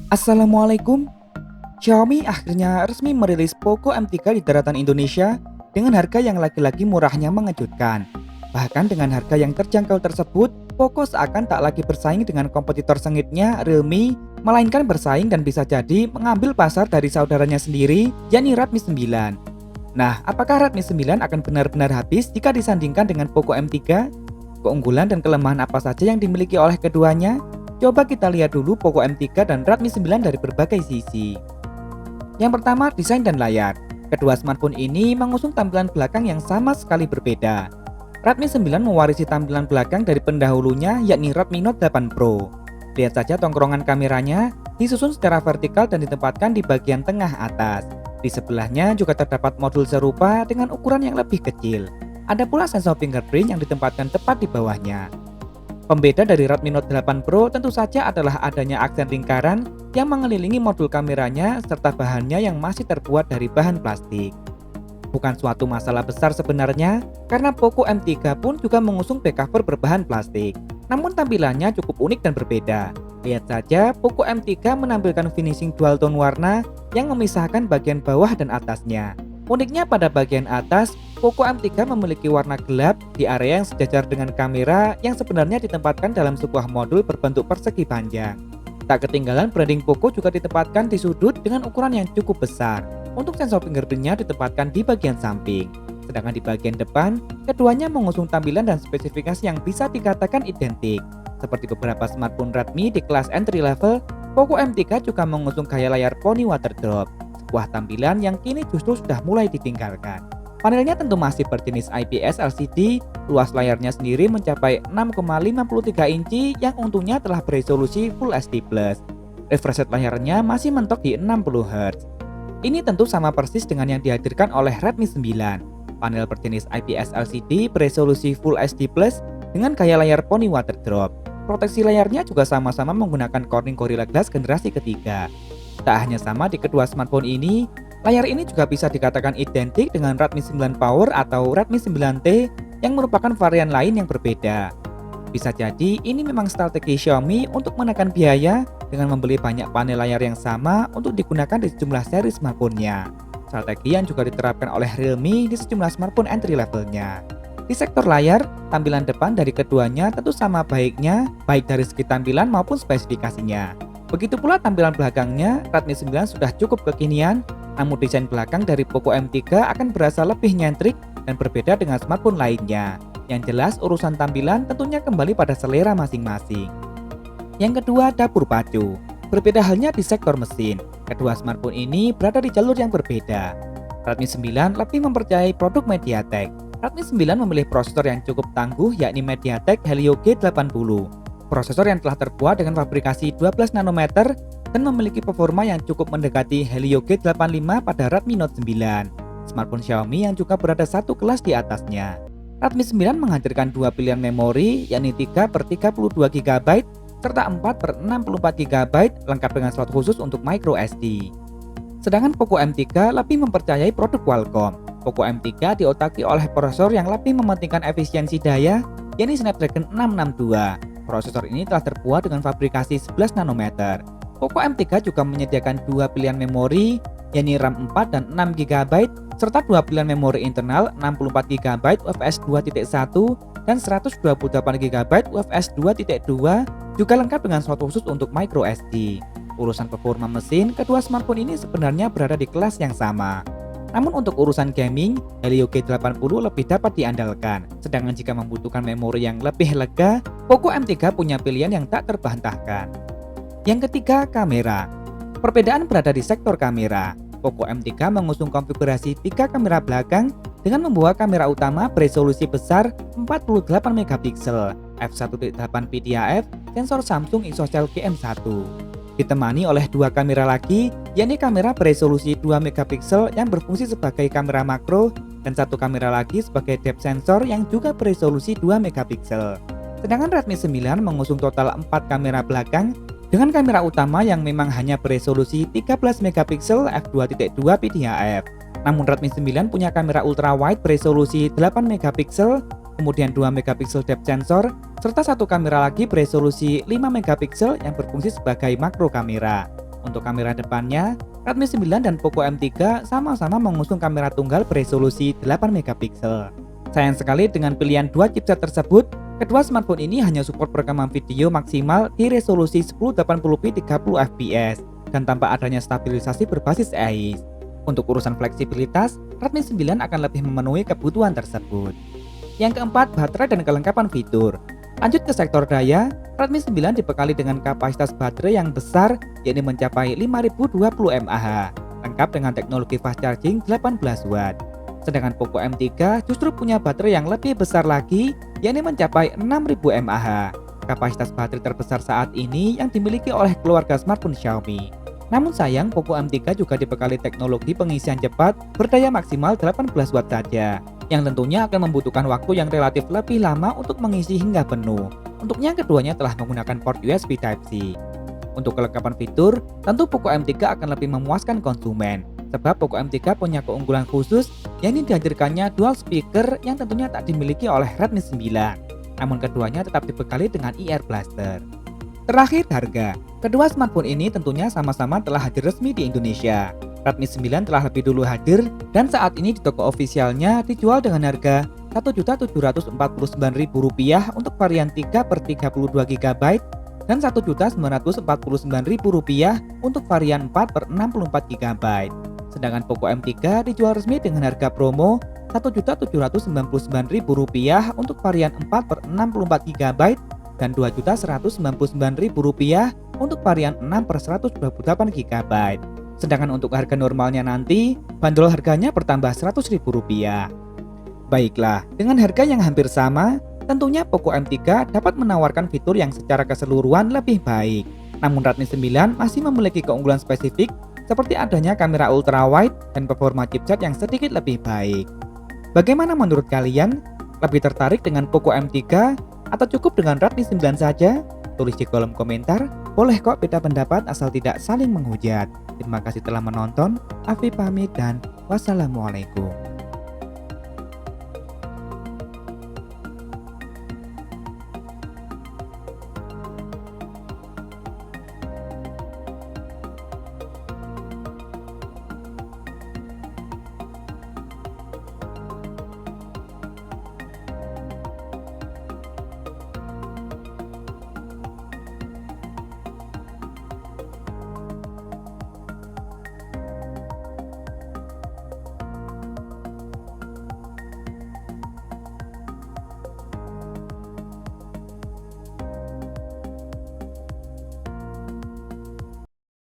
Assalamualaikum. Xiaomi akhirnya resmi merilis Poco M3 di daratan Indonesia dengan harga yang lagi-lagi murahnya mengejutkan. Bahkan dengan harga yang terjangkau tersebut, Poco seakan tak lagi bersaing dengan kompetitor sengitnya Realme, melainkan bersaing dan bisa jadi mengambil pasar dari saudaranya sendiri, yakni Redmi 9. Nah, apakah Redmi 9 akan benar-benar habis jika disandingkan dengan Poco M3? Keunggulan dan kelemahan apa saja yang dimiliki oleh keduanya? Coba kita lihat dulu Poco M3 dan Redmi 9 dari berbagai sisi. Yang pertama, desain dan layar. Kedua smartphone ini mengusung tampilan belakang yang sama sekali berbeda. Redmi 9 mewarisi tampilan belakang dari pendahulunya yakni Redmi Note 8 Pro. Lihat saja tongkrongan kameranya, disusun secara vertikal dan ditempatkan di bagian tengah atas. Di sebelahnya juga terdapat modul serupa dengan ukuran yang lebih kecil. Ada pula sensor fingerprint yang ditempatkan tepat di bawahnya. Pembeda dari Redmi Note 8 Pro tentu saja adalah adanya aksen lingkaran yang mengelilingi modul kameranya serta bahannya yang masih terbuat dari bahan plastik. Bukan suatu masalah besar sebenarnya, karena Poco M3 pun juga mengusung back cover berbahan plastik. Namun tampilannya cukup unik dan berbeda. Lihat saja, Poco M3 menampilkan finishing dual tone warna yang memisahkan bagian bawah dan atasnya. Uniknya pada bagian atas, Poco M3 memiliki warna gelap di area yang sejajar dengan kamera yang sebenarnya ditempatkan dalam sebuah modul berbentuk persegi panjang. Tak ketinggalan, branding Poco juga ditempatkan di sudut dengan ukuran yang cukup besar. Untuk sensor fingerprintnya ditempatkan di bagian samping. Sedangkan di bagian depan, keduanya mengusung tampilan dan spesifikasi yang bisa dikatakan identik. Seperti beberapa smartphone Redmi di kelas entry level, Poco M3 juga mengusung gaya layar Pony Waterdrop, sebuah tampilan yang kini justru sudah mulai ditinggalkan. Panelnya tentu masih berjenis IPS LCD, luas layarnya sendiri mencapai 6,53 inci yang untungnya telah beresolusi Full HD+. Refresh rate layarnya masih mentok di 60 Hz. Ini tentu sama persis dengan yang dihadirkan oleh Redmi 9. Panel berjenis IPS LCD beresolusi Full HD+, dengan gaya layar Pony Waterdrop. Proteksi layarnya juga sama-sama menggunakan Corning Gorilla Glass generasi ketiga. Tak hanya sama di kedua smartphone ini, layar ini juga bisa dikatakan identik dengan Redmi 9 Power atau Redmi 9T yang merupakan varian lain yang berbeda. Bisa jadi ini memang strategi Xiaomi untuk menekan biaya dengan membeli banyak panel layar yang sama untuk digunakan di sejumlah seri smartphone-nya. Strategi yang juga diterapkan oleh Realme di sejumlah smartphone entry levelnya. Di sektor layar, tampilan depan dari keduanya tentu sama baiknya, baik dari segi tampilan maupun spesifikasinya. Begitu pula tampilan belakangnya, Redmi 9 sudah cukup kekinian, namun desain belakang dari Poco M3 akan berasa lebih nyentrik dan berbeda dengan smartphone lainnya. Yang jelas urusan tampilan tentunya kembali pada selera masing-masing. Yang kedua, dapur pacu. Berbeda halnya di sektor mesin. Kedua smartphone ini berada di jalur yang berbeda. Redmi 9 lebih mempercayai produk MediaTek. Redmi 9 memilih prosesor yang cukup tangguh yakni MediaTek Helio G80. Prosesor yang telah terbuat dengan fabrikasi 12 nanometer dan memiliki performa yang cukup mendekati Helio G85 pada Redmi Note 9. Smartphone Xiaomi yang juga berada satu kelas di atasnya. Redmi 9 menghadirkan dua pilihan memori yakni 3/32 GB serta 4/64 GB lengkap dengan slot khusus untuk micro SD. Sedangkan Poco M3 lebih mempercayai produk Qualcomm. Poco M3 diotaki oleh prosesor yang lebih mementingkan efisiensi daya yakni Snapdragon 662. Prosesor ini telah terbuat dengan fabrikasi 11 nanometer. Poco M3 juga menyediakan dua pilihan memori yakni RAM 4 dan 6 GB serta dua pilihan memori internal 64 GB UFS 2.1 dan 128 GB UFS 2.2 juga lengkap dengan slot khusus untuk micro SD. Urusan performa mesin, kedua smartphone ini sebenarnya berada di kelas yang sama. Namun untuk urusan gaming, Helio G80 lebih dapat diandalkan. Sedangkan jika membutuhkan memori yang lebih lega, Poco M3 punya pilihan yang tak terbantahkan. Yang ketiga, kamera. Perbedaan berada di sektor kamera. Poco M3 mengusung konfigurasi 3 kamera belakang dengan membawa kamera utama beresolusi besar 48 megapiksel, f1.8 PDAF, sensor Samsung ISOCELL GM1. Ditemani oleh dua kamera lagi, yakni kamera beresolusi 2 megapiksel yang berfungsi sebagai kamera makro dan satu kamera lagi sebagai depth sensor yang juga beresolusi 2 megapiksel. Sedangkan Redmi 9 mengusung total 4 kamera belakang dengan kamera utama yang memang hanya beresolusi 13 megapiksel f2.2 PDAF. Namun Redmi 9 punya kamera ultra wide beresolusi 8 megapiksel, kemudian 2 megapiksel depth sensor, serta satu kamera lagi beresolusi 5 megapiksel yang berfungsi sebagai makro kamera. Untuk kamera depannya, Redmi 9 dan Poco M3 sama-sama mengusung kamera tunggal beresolusi 8 megapiksel. Sayang sekali dengan pilihan dua chipset tersebut, kedua smartphone ini hanya support perekaman video maksimal di resolusi 1080p 30fps dan tanpa adanya stabilisasi berbasis AIS. Untuk urusan fleksibilitas, Redmi 9 akan lebih memenuhi kebutuhan tersebut. Yang keempat, baterai dan kelengkapan fitur. Lanjut ke sektor daya, Redmi 9 dibekali dengan kapasitas baterai yang besar, yakni mencapai 5020 mAh, lengkap dengan teknologi fast charging 18 Watt. Sedangkan Poco M3 justru punya baterai yang lebih besar lagi, yakni mencapai 6000 mAh. Kapasitas baterai terbesar saat ini yang dimiliki oleh keluarga smartphone Xiaomi. Namun sayang, Poco M3 juga dibekali teknologi pengisian cepat berdaya maksimal 18 Watt saja, yang tentunya akan membutuhkan waktu yang relatif lebih lama untuk mengisi hingga penuh. Untuknya keduanya telah menggunakan port USB Type-C. Untuk kelengkapan fitur, tentu Poco M3 akan lebih memuaskan konsumen, sebab Poco M3 punya keunggulan khusus, yakni dihadirkannya dual speaker yang tentunya tak dimiliki oleh Redmi 9. Namun keduanya tetap dibekali dengan IR Blaster. Terakhir, harga. Kedua smartphone ini tentunya sama-sama telah hadir resmi di Indonesia. Redmi 9 telah lebih dulu hadir dan saat ini di toko ofisialnya dijual dengan harga Rp1.749.000 untuk varian 3/32GB dan Rp1.949.000 untuk varian 4/64GB. Sedangkan Poco M3 dijual resmi dengan harga promo Rp1.799.000 untuk varian 4/64GB dan Rp2.199.000 untuk varian 6/128GB. Sedangkan untuk harga normalnya nanti, bandrol harganya bertambah Rp100.000. Baiklah, dengan harga yang hampir sama, tentunya Poco M3 dapat menawarkan fitur yang secara keseluruhan lebih baik. Namun Redmi 9 masih memiliki keunggulan spesifik seperti adanya kamera ultrawide dan performa chipset yang sedikit lebih baik. Bagaimana menurut kalian? Lebih tertarik dengan Poco M3 atau cukup dengan Redmi 9 saja? Tulis di kolom komentar, boleh kok beda pendapat asal tidak saling menghujat. Terima kasih telah menonton, Afi pamit dan wassalamualaikum.